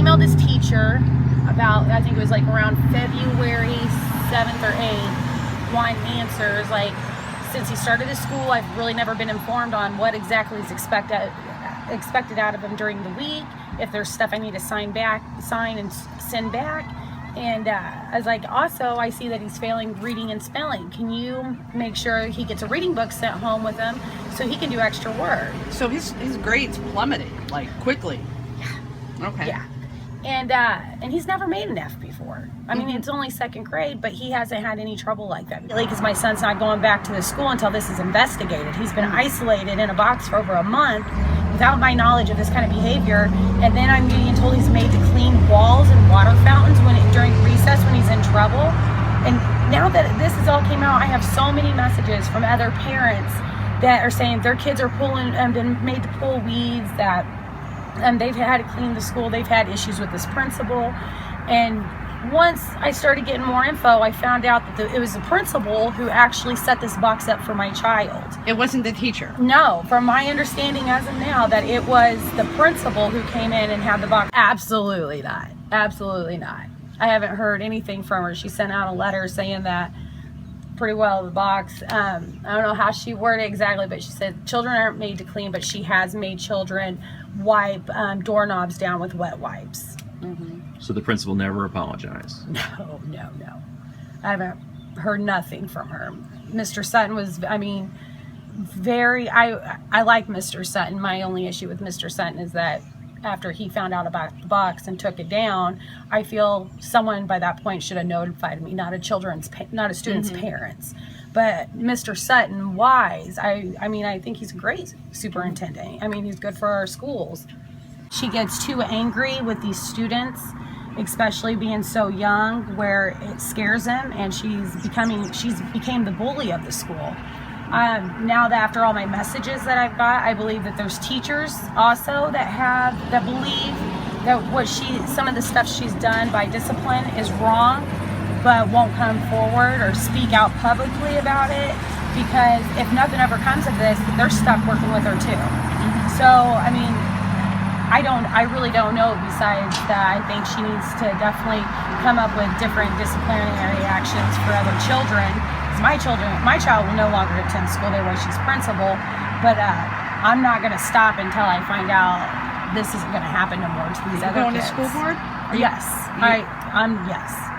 emailed his teacher about, I think it was like around February 7th or 8th, wanting answers. Like, since he started his school, I've really never been informed on what exactly is expected out of him during the week, if there's stuff I need to sign and send back. And I was like, also, I see that he's failing reading and spelling. Can you make sure he gets a reading book sent home with him so he can do extra work? So his grades plummeted, like, quickly. Yeah. Okay. Yeah. And he's never made an F before. I mean, it's only second grade, but he hasn't had any trouble like that. Because my son's not going back to the school until this is investigated. He's been isolated in a box for over a month without my knowledge of this kind of behavior. And then I'm getting told he's made to clean walls and water fountains during recess when he's in trouble. And now that this has all came out, I have so many messages from other parents that are saying their kids are been made to pull weeds, that they've had to clean the school, they've had issues with this principal. And once I started getting more info, I found out that it was the principal who actually set this box up for my child. It wasn't the teacher? No, from my understanding as of now, that it was the principal who came in and had the box. Absolutely not. Absolutely not. I haven't heard anything from her. She sent out a letter saying that pretty well the box, I don't know how she worded it exactly, but she said children aren't made to clean, but she has made children wipe doorknobs down with wet wipes. So the principal never apologized? No. I haven't heard nothing from her. Mr. Sutton was, I mean, I like Mr. Sutton. My only issue with Mr. Sutton is that after he found out about the box and took it down, I feel someone by that point should have notified me, not a student's parents. But Mr. Sutton, wise, I mean, I think he's a great superintendent. I mean, he's good for our schools. She gets too angry with these students, especially being so young, where it scares them, and she's became the bully of the school. Now that after all my messages that I've got, I believe that there's teachers also that believe that some of the stuff she's done by discipline is wrong, but won't come forward or speak out publicly about it, because if nothing ever comes of this, they're stuck working with her too. So, I mean, I really don't know. Besides that, I think she needs to definitely come up with different disciplinary actions for other children. My child will no longer attend school there while she's principal, but I'm not going to stop until I find out this isn't going to happen no more to these other kids. Going to school board? Yes. Yes.